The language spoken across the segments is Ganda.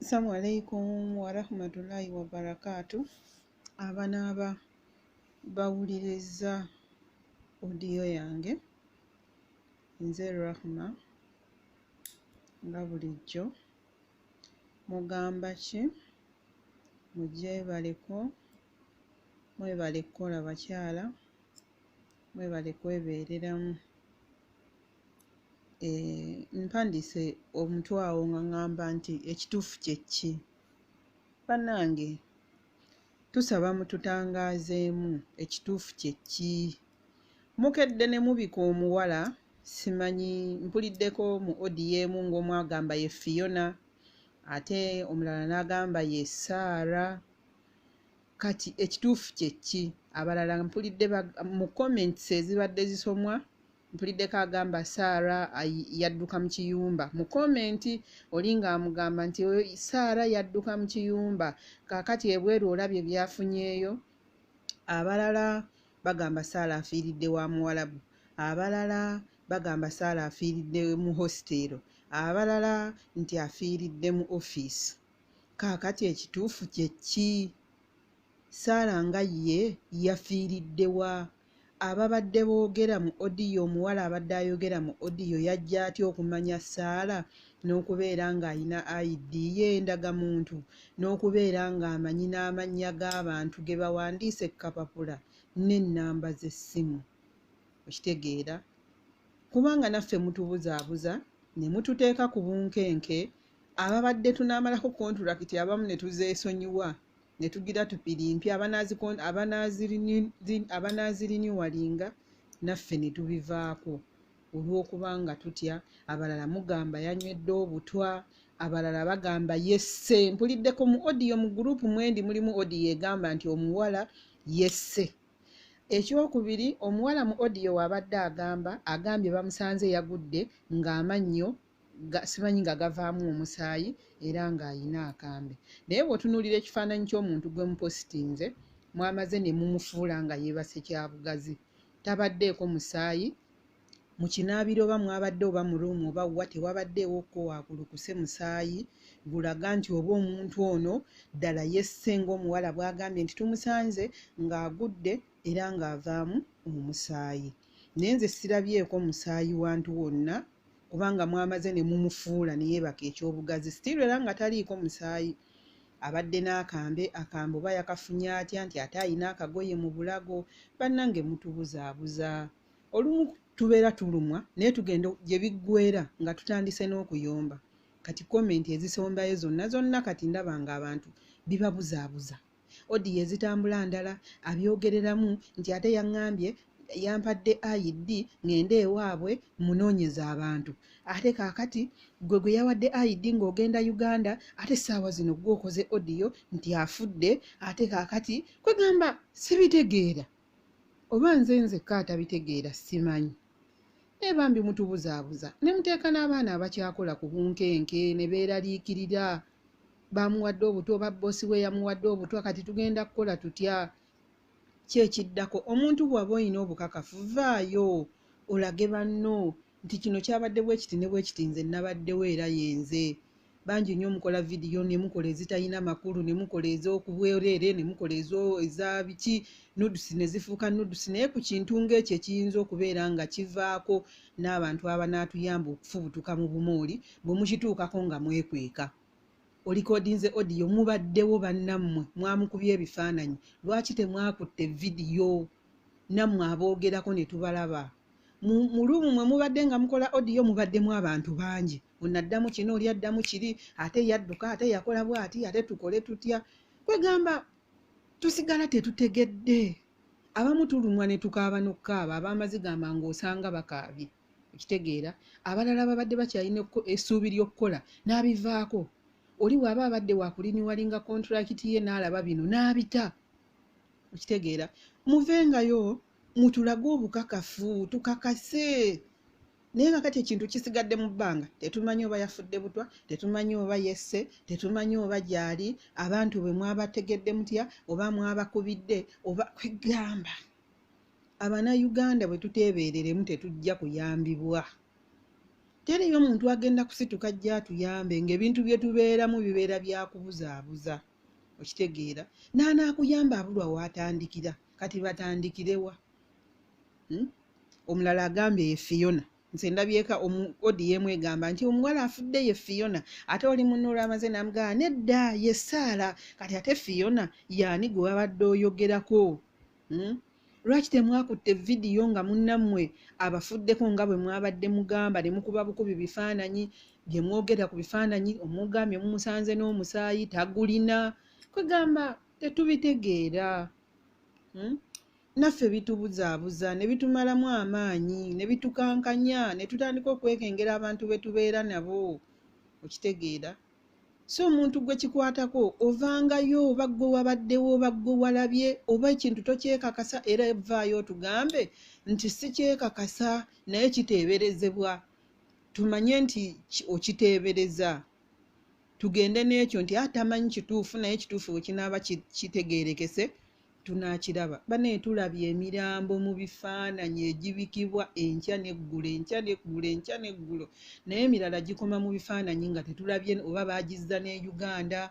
Assalamu alaikum wa rahmatullahi wa barakatuh. Abanaba bawuliriza audio yange nze Rahma nga bulijjo mugamba ki mujje baleko mwebale kukola bakyala mwebale kwebeereramu. Mpandise omutwe awo nga ngamba nti ekituufu kye ki. Bannange tusaba mututangaazeemu ekituufu kye ki. Mukedde ne mubika omuwala simanyi mpuliddeko mu audio emu ng'omu agamba ye Fiona ate omulala n'agamba ye Saara. Kati ekituufu kye ki? Abalala mpulidde mu comments ezibadde zisomwa mpuliddeko agamba Saara yadduka mu kiyumba. Mu komenti oli ng'amugamba nti Saara yadduka mu kiyumba, kaakati ebweru olabye byafunyeeyo. Abalala bagamba Saara afiiridde wa Muwarabu, abalala bagamba Saara afiiridde mu hositeero, abalala nti afiiridde mu ofiisi. Kaakati ekituufu kye ki? Saara nga ye yafiiridde wa? Ababadde boogera mu audio, omuwala abadde ayogera mu audio yajja atya okumanya Saara n'okubeera ng'ayina ID ye endagamuntu n'okubeera ng'amanyi n'amannya g'abantu ge bawandiise ku kapapula n'ennamba z'essimu. Okitegeera? Kubanga naffe mutubuzaabuza ne mututeeka ku bunkenke, ababadde tunaamalako kontulakiti abamu ne tuzeesonyiwa ne tugira tupirimpya abanaaziriniwalinga naffe ne tubivaako olw'okubanga tutya. Abalala mugamba yanywedde obutwa, abalala bagamba yesse. Mpuliddeko mu audio mu gurupu mwendi mulimu audio egamba nti omuwala yesse. Ekyokubiri, omuwala mu audio wabadde agambye bamusanze yagudde ng'amannyo simanyi nga gavaamu omusaayi era ng'ayina akambe. Naye bw'otunuulira ekifaananyi ky'omuntu gwe mupositinze mwamaze ne mumufuula nga yeebase kyabugazi. Tabaddeeko musaayi mu kinaabiro oba mwabadde oba mu ruumu oba wa tewabaddeewo ko wakulukuse musaayi gulaga nti oba omuntu ono ddala yesse ng'omuwala bw'agambye nti tumusanze ng'agudde era ng'avaamu omusaayi. Naye nze sirabyeko musaayi wantu wonna kubanga mwamaze ne mumufuula ne yeebaka ekyobugazi sitiiru era nga taliiko musaayi. Abadde n'akambe, akambe oba yakafunye atya nti ate ayina akagoye mu bulago. Bannange mutubuzaabuza. Olumu tubeera tulumwa naye tugenda gye biggweera nga tutandise n'okuyomba. Kati komenti ezisombayo zonna kati ndaba ng'abantu bibabuzaabuza. Audio ezitambula ndala abyogereramu nti ate yaŋŋambye yampadde ID ngende ewaabwe munoonyeza abantu. Ate kaakati gwe yawadde ID ng'ogenda Uganda, ate essaawa zino gw'okoze audio nti afudde, ate kaakati kwegamba sibitegeera. Oba nze nzekka atabitegeera simanyi. Naye bambi mutubuzaabuza ne muteeka n'abaana abakyakola ku bunkenke ne beeraliikirira. Bamuwadde obutwa, oba boosi we yamuwadde obutwa, kati tugenda kukola tutya? Kyekiddako omuntu bw'aba olina obukakafu vaayo olage banno nti kino kyabadde bwe kiti ne bwe kiti nze nabaddewo era yenze. Bangi nnyo mukola vidiyo ne mukola ezitalina makulu ne mukola ez'okubwereere ne mukola eza biki nudusi ne zifuuka nudusi, naye ku kintu ng'ekyo ekiyinza okubeera nga kivaako n'abantu abanaatuyamba okufubutuka mu bumooli bwe mukituukako nga mwekweka. Olikodinze audio mubaddewo bannammwe mwamukubye ebifaananyi, lwaki temwakutte vidiyo nammwe aboogerako ne tubalaba? Mu luumu mwe mubadde nga mukola audio mubaddemu abantu bangi, onaddamu kino oli addamu kiri, ate yadduka, ate yakola bw'ati, ate tukole tutya. Kwegamba tusigala tetutegedde. Abamu tulumwa ne tukaaba n'okukaaba, ab'amaziga amangu osanga bakaabye. Okitegeera? Abalala babadde bakyalina essuubi ly'okukola n'abivaako. Oli bw'aba abadde wakuliniwalinga kontulakiti ye n'alaba bino n'abita. Okitegeera? Muvengayo mutulage obukakafu tukakase. Naye nga kati ekintu kisigadde mu bbanga, tetumanyi oba yafudde butwa, tetumanyi oba yesse, tetumanyi oba gyali, abantu bwe mwabategedde mutya oba mwabakubidde oba kwegamba. Abannayuganda bwe tuteebereremu tetujja kuyambibwa. teriyo omuntu agenda kusituka ajja atuyambe ng'ebintu bye tubeeramu bibeera byakubuzaabuza, okitegeera, n'anaakuyamba abulwa waatandikira, kati batandikirewa. Omulala agambye ye Fiona, nze ndabyeka odi yemwegamba nti omuwala afudde ye Fiona, ate oli munno olwamaze namugamba nedda ye Saara, kati ate Fiona yaani gwe wabadde oyogerako? Lwaki temwakutte vidiyo nga munnammwe abafuddeko nga bwe mwabadde mugamba ne mukuba bukubi bifaananyi bye mwogera ku bifaananyi, omugambye mumusanze n'omusaayi tagulina? Kwegamba tetubitegeera. Naffe bitubuzaabuza ne bitumalamu amaanyi ne bitukankanya ne tutandika okwekengera abantu be tubeera nabo, okitegeera. So omuntu gwe kikwatako ovangayo oba gwe wabaddewo oba gwe walabye oba ekintu tokyekakasa era evaayo otugambe nti si kyekakasa naye kiteeberezebwa, tumanye nti okiteebereza, tugende n'ekyo nti atamanyi kituufu naye kituufu bwe kinaaba kitegeerekese tunaakiraba. Bane tulabye emirambo mu bifaananyi egibikibwa enkya n'eggulo, enkya n'eggulo, enkya n'eggulo, naye emirala gikoma mu bifaananyi nga tetulabye oba baagizza ne Uganda.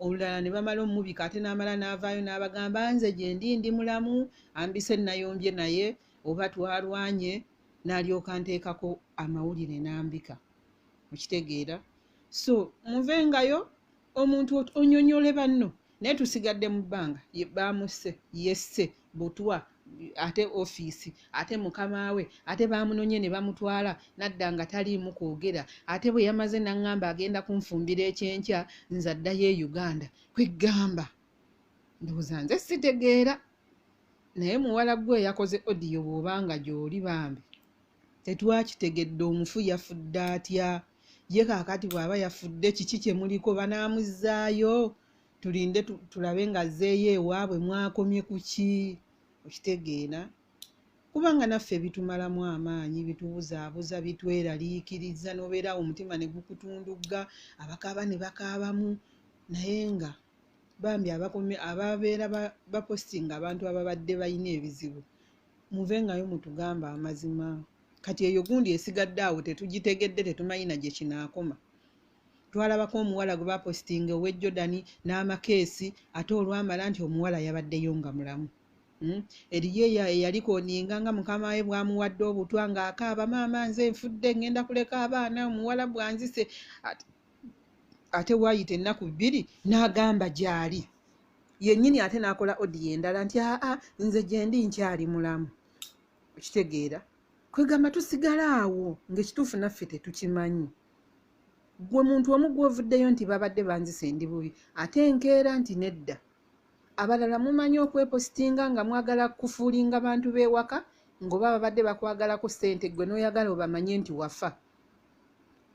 Olulala ne bamala omubika ate n'amala n'avaayo n'abagamba nze gye ndi mulamu, ambise nayombye naye oba twarwanye, n'alyoka nteekako amawulire n'ambika, okitegeera. So muvengayo omuntu onyonyole banno, naye tusigadde mu bbanga bamusse yesse butwa ate ofiisi ate mukama we ate bamunonye ne bamutwala nadda nga taliimu kwogera, ate bwe yamaze n'aŋŋamba agenda kunfumbira ekyenkya nze addayo e Uganda. Kwegamba ndowooza nze sitegeera, naye muwala gwe yakoze odiyo bw'obanga gy'oli bambi tetwakitegedde omufu yafudde atya, ye kaakati bw'aba yafudde kiki kye muliko, banaamuzzaayo tulinde tulabe nga azzeeyo ewaabwe mwakomye ku ki, okitegeera. Kubanga naffe bitumalamu amaanyi, bitubuzaabuza, bitweraliikiriza, n'obeera omutima ne gukutundugga, abakaaba ne bakaabamu, naye nga bambi ababeera bapostinga abantu ababadde balina ebizibu, muvengayo mutugamba amazima. Kati eyo gundi esigadde awo tetugitegedde, tetumanyi na gye kinaakoma. Twalabako omuwala gwe bapostinga ow'e Jordan n'amakeesi, ate olwamala nti omuwala yabaddeyo nga mulamu. Eriyo eyaliko oninga nga mukama we bwamuwadde obutwa ng'akaaba, maama nze nfudde ngenda kuleka abaana omuwala bwanzise, ate waayita ennaku 2 n'agamba gy'ali yennyini, ate n'akola odiyo endala nti aa nze gye ndi nkyali mulamu, okitegeera. Kwegamba tusigala awo ng'ekituufu naffe tetukimanyi. Gwe muntu omu gw'ovuddeyo nti babadde banzise ndi bubi, ate enkeera nti nedda. Abalala mumanyi okwepositinga nga mwagala kufuulinga bantu b'ewaka, ng'oba babadde bakwagalako ssente, gwe n'oyagala obamanye nti wafa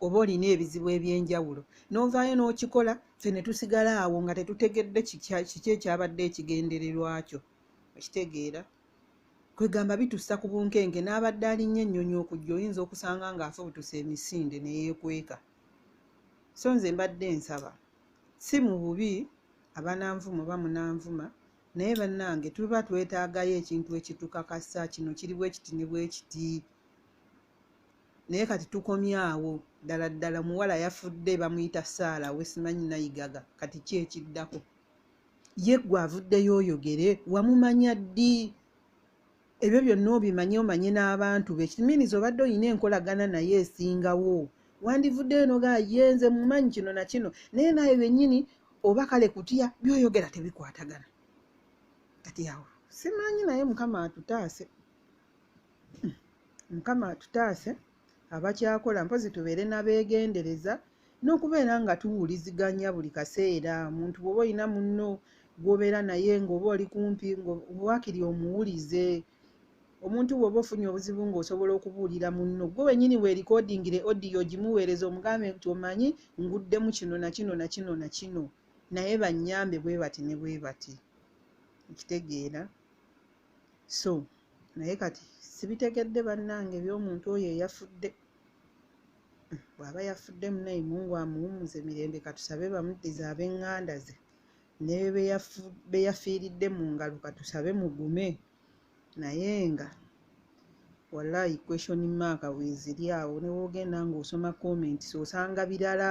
oba olina ebizibu eby'enjawulo, n'ovaayo n'okikola, ffe ne tusigala awo nga tetutegedde kiki ekyabadde ekigendererwa kyo, okitegeera. Kwegamba bitussa ku bunkenke, n'abadde alinnya ennyonyi okujja oyinza okusanga ng'afubutuse emisinde ne yeekweka. So nze mbadde nsaba, si mu bubi abananvuma oba munanvuma, naye bannange tuba twetaagayo ekintu ekitukakasa, kino kiri bwe kiti ne bwe kiti. Naye kati tukomye awo, ddala ddala muwala yafudde bamuyita Saara we simanyi nayigaga, kati ki ekiddako? Ye gwe avuddeyo oyogere, wamumanya ddi? Ebyo byonna obimanye, omanye n'abantu be, kiminiza obadde olina enkolagana naye esingawo. Wandivuddeyo nogaa yenze mumanyi kino na kino, naye naye bennyini oba kale kutya byoyogera tebikwatagana. Kati awo simanyi, naye Mukama atutaase, Mukama atutaase. Abakyakola mpozi tubeere n'abeegendereza n'okubeera nga tuwuliziganya buli kaseera. Omuntu bw'oba olina munno gw'obeera naye ng'oba oli kumpi, waakiri omuwulize. Omuntu bw'oba ofunye obuzibu ng'osobola okubuulira munno, gwe wennyini weerikodingire odiyo gimuweereza, omugambe nti omanyi nguddemu kino na kino na kino na kino, naye bannyambe bwe bati ne bwe bati, okitegeera. So naye kati sibitegedde bannange by'omuntu oyo eyafudde. Bw'aba yafudde munayi Mungu amuwummuze mirembe, katusabe bamuddize ab'eŋŋanda ze, ne be yafiiridde mu ngalo katusabe mugume. Naye nga wallahi question mark weeziri awo ne wogenda ng'osoma comments osanga birala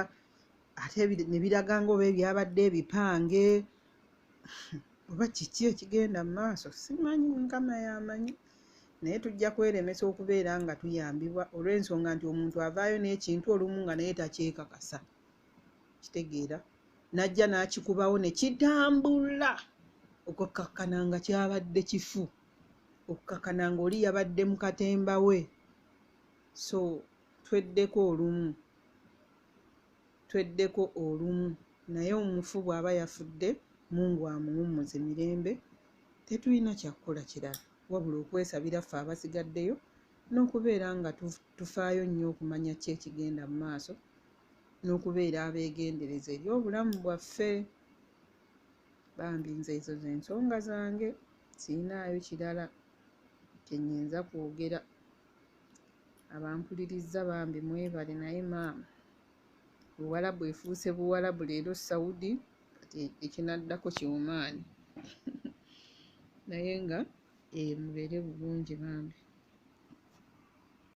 ate ne biraga ng'oba ebyabadde ebipange oba kiki ekigenda mu maaso simanyi, Mukama y'amanyi. Naye tujja kweremesa okubeera nga tuyambibwa olw'ensonga nti omuntu avaayo n'ekintu olumu nga naye takyekakasa, kitegeera, najja n'akikubawo ne kitambula okukkakkana nga kyabadde kifu, okukkakkana ng'oli yabadde mu katemba we. So tweddeko olumu, naye omufu bw'aba yafudde Mungu amuwummuze mirembe, tetulina kyakukola kirala wabula okwesabira ffe abasigaddeyo n'okubeera nga tufaayo nnyo okumanya ki ekigenda mu maaso n'okubeera abeegendereza eri obulamu bwaffe. Bambi nze ezo z'ensonga zange, siinaayo kirala kye nnyinza kwogera. Abampulirizza bambi mwebale, naye maama Buwalabu efuuse Buwalabu leero Saudi, kati ekinaddako Kiwumaani naye nga mubeere bulungi bambi.